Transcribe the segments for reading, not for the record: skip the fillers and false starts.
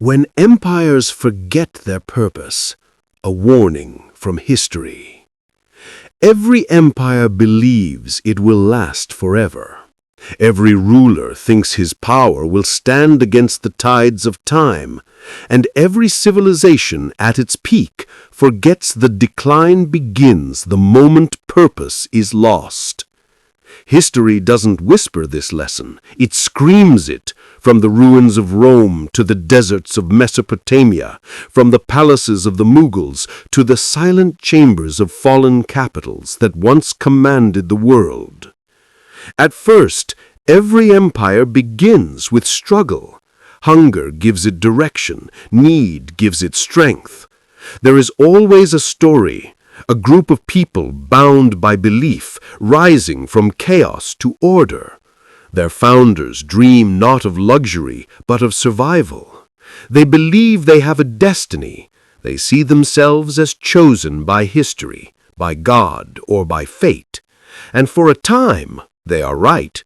When empires forget their purpose, a warning from history. Every empire believes it will last forever. Every ruler thinks his power will stand against the tides of time, and every civilization at its peak forgets the decline begins the moment purpose is lost. History doesn't whisper this lesson, it screams it, from the ruins of Rome to the deserts of Mesopotamia, from the palaces of the Mughals to the silent chambers of fallen capitals that once commanded the world. At first, every empire begins with struggle. Hunger gives it direction, need gives it strength. There is always a story, a group of people bound by belief, rising from chaos to order. Their founders dream not of luxury, but of survival. They believe they have a destiny. They see themselves as chosen by history, by God, or by fate. And for a time, they are right.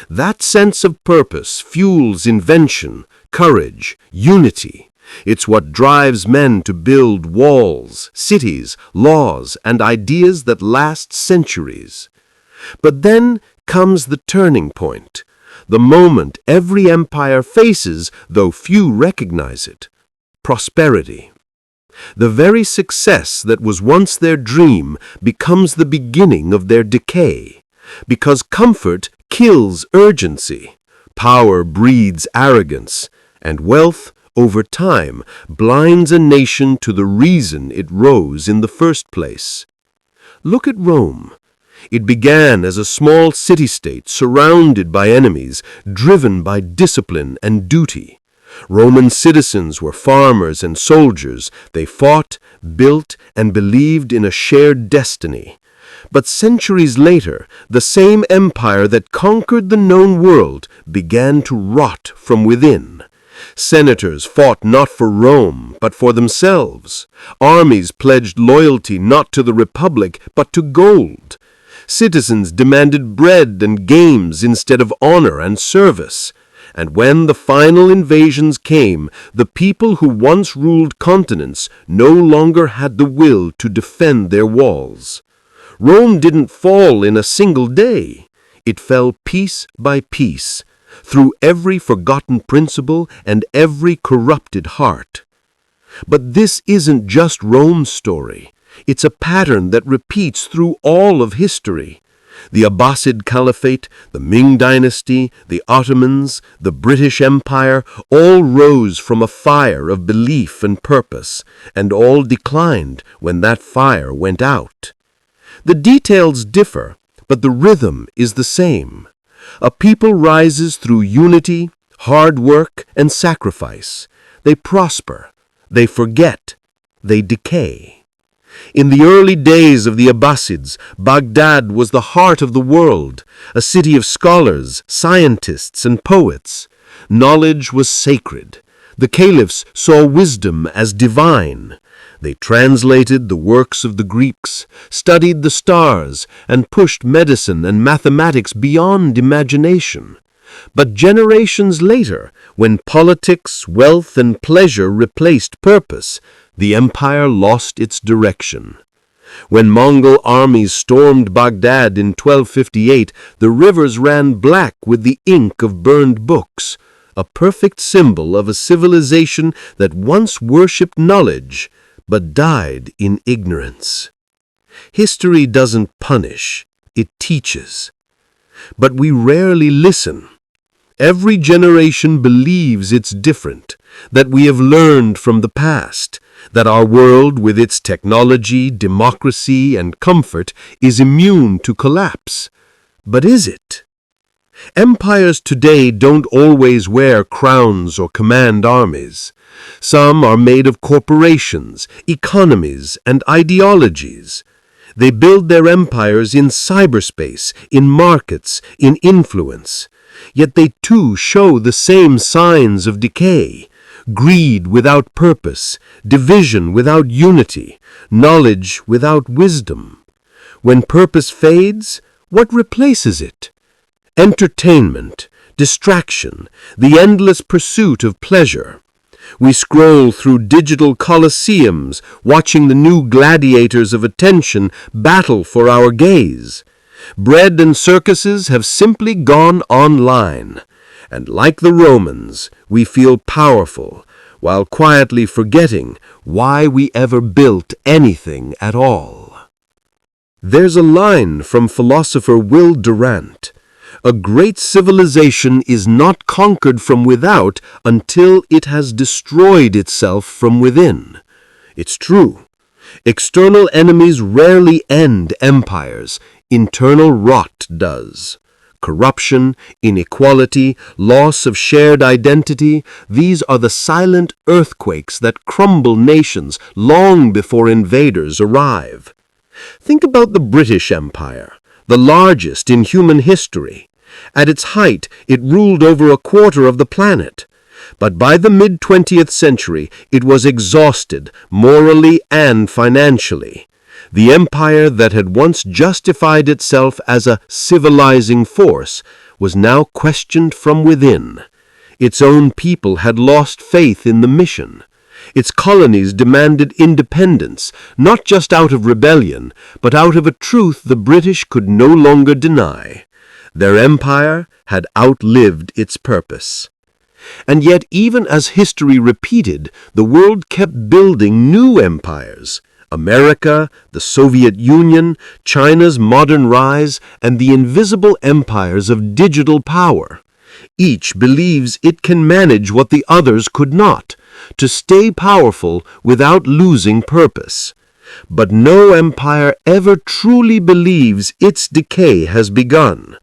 That sense of purpose fuels invention, courage, unity. It's what drives men to build walls, cities, laws, and ideas that last centuries. But then comes the turning point, the moment every empire faces, though few recognize it: prosperity. The very success that was once their dream becomes the beginning of their decay, because comfort kills urgency, power breeds arrogance, and wealth, over time, blinds a nation to the reason it rose in the first place. Look at Rome. It began as a small city-state surrounded by enemies, driven by discipline and duty. Roman citizens were farmers and soldiers. They fought, built, and believed in a shared destiny. But centuries later, the same empire that conquered the known world began to rot from within. Senators fought not for Rome, but for themselves. Armies pledged loyalty not to the Republic, but to gold. Citizens demanded bread and games instead of honor and service. And when the final invasions came, the people who once ruled continents no longer had the will to defend their walls. Rome didn't fall in a single day. It fell piece by piece, through every forgotten principle and every corrupted heart. But this isn't just Rome's story. It's a pattern that repeats through all of history. The Abbasid Caliphate, the Ming Dynasty, the Ottomans, the British Empire, all rose from a fire of belief and purpose, and all declined when that fire went out. The details differ, but the rhythm is the same. A people rises through unity, hard work, and sacrifice. They prosper, they forget, they decay. In the early days of the Abbasids, Baghdad was the heart of the world, a city of scholars, scientists, and poets. Knowledge was sacred. The caliphs saw wisdom as divine. They translated the works of the Greeks, studied the stars, and pushed medicine and mathematics beyond imagination. But generations later, when politics, wealth, and pleasure replaced purpose, the empire lost its direction. When Mongol armies stormed Baghdad in 1258, the rivers ran black with the ink of burned books, a perfect symbol of a civilization that once worshipped knowledge, but died in ignorance. History doesn't punish, it teaches. But we rarely listen. Every generation believes it's different, that we have learned from the past, that our world with its technology, democracy, and comfort is immune to collapse. But is it? Empires today don't always wear crowns or command armies. Some are made of corporations, economies, and ideologies. They build their empires in cyberspace, in markets, in influence. Yet they too show the same signs of decay: greed without purpose, division without unity, knowledge without wisdom. When purpose fades, what replaces it? Entertainment, distraction, the endless pursuit of pleasure. We scroll through digital colosseums, watching the new gladiators of attention battle for our gaze. Bread and circuses have simply gone online. And like the Romans, we feel powerful, while quietly forgetting why we ever built anything at all. There's a line from philosopher Will Durant: "A great civilization is not conquered from without until it has destroyed itself from within." It's true. External enemies rarely end empires. Internal rot does. Corruption, inequality, loss of shared identity, these are the silent earthquakes that crumble nations long before invaders arrive. Think about the British Empire, the largest in human history. At its height, it ruled over a quarter of the planet. But by the mid-20th century, it was exhausted, morally and financially. The empire that had once justified itself as a civilizing force was now questioned from within. Its own people had lost faith in the mission. Its colonies demanded independence, not just out of rebellion, but out of a truth the British could no longer deny. Their empire had outlived its purpose. And yet, even as history repeated, the world kept building new empires. America, the Soviet Union, China's modern rise, and the invisible empires of digital power. Each believes it can manage what the others could not, to stay powerful without losing purpose. But no empire ever truly believes its decay has begun.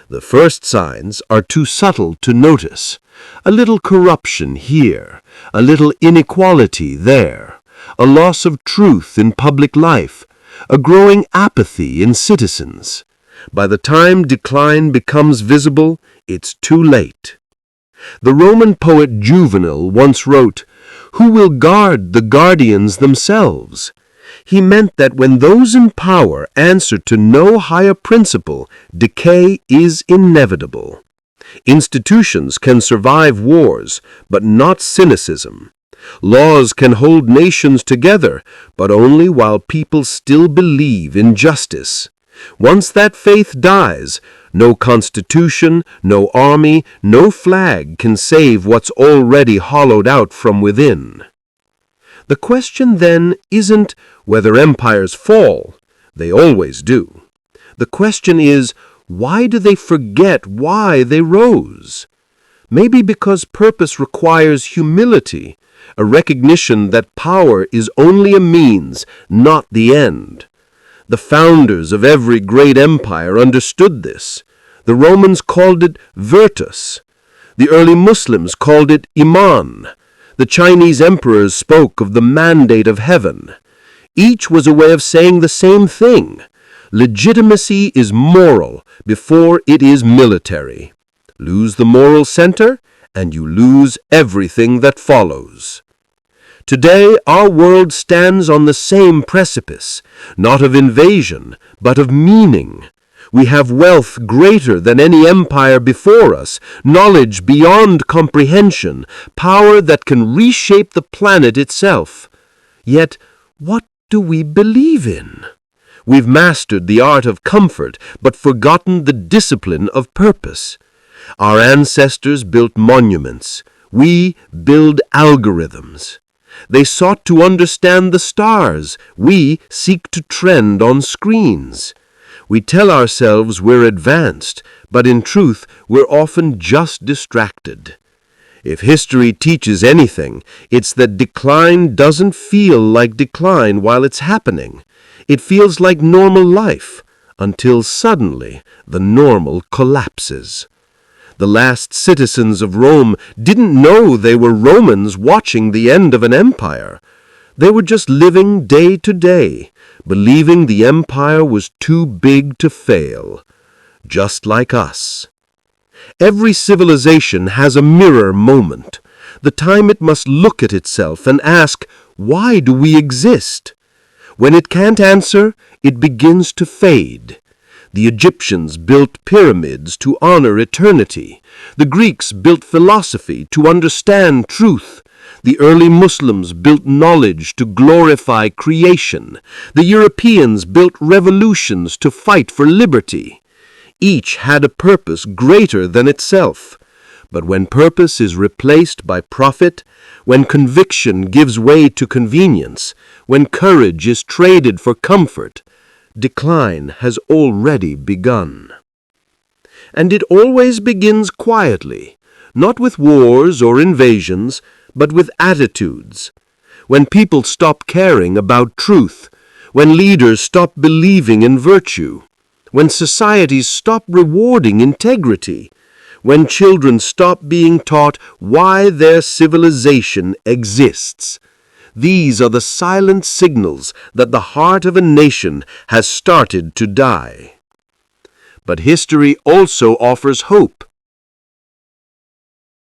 The first signs are too subtle to notice. A little corruption here, a little inequality there, a loss of truth in public life, a growing apathy in citizens. By the time decline becomes visible, it's too late. The Roman poet Juvenal once wrote, "Who will guard the guardians themselves?" He meant that when those in power answer to no higher principle, decay is inevitable. Institutions can survive wars, but not cynicism. Laws can hold nations together, but only while people still believe in justice. Once that faith dies, no constitution, no army, no flag can save what's already hollowed out from within. The question then isn't whether empires fall. They always do. The question is, why do they forget why they rose? Maybe because purpose requires humility, a recognition that power is only a means, not the end. The founders of every great empire understood this. The Romans called it virtus. The early Muslims called it iman. The Chinese emperors spoke of the mandate of heaven. Each was a way of saying the same thing. Legitimacy is moral before it is military. Lose the moral center, and you lose everything that follows. Today, our world stands on the same precipice, not of invasion, but of meaning. We have wealth greater than any empire before us, knowledge beyond comprehension, power that can reshape the planet itself. Yet, what do we believe in? We've mastered the art of comfort, but forgotten the discipline of purpose. Our ancestors built monuments. We build algorithms. They sought to understand the stars. We seek to trend on screens. We tell ourselves we're advanced, but in truth, we're often just distracted. If history teaches anything, it's that decline doesn't feel like decline while it's happening. It feels like normal life, until suddenly the normal collapses. The last citizens of Rome didn't know they were Romans watching the end of an empire. They were just living day to day, believing the empire was too big to fail, just like us. Every civilization has a mirror moment, the time it must look at itself and ask, why do we exist? When it can't answer, it begins to fade. The Egyptians built pyramids to honor eternity. The Greeks built philosophy to understand truth. The early Muslims built knowledge to glorify creation. The Europeans built revolutions to fight for liberty. Each had a purpose greater than itself. But when purpose is replaced by profit, when conviction gives way to convenience, when courage is traded for comfort, decline has already begun. And it always begins quietly, not with wars or invasions, but with attitudes. When people stop caring about truth, when leaders stop believing in virtue, when societies stop rewarding integrity, when children stop being taught why their civilization exists. These are the silent signals that the heart of a nation has started to die. But history also offers hope.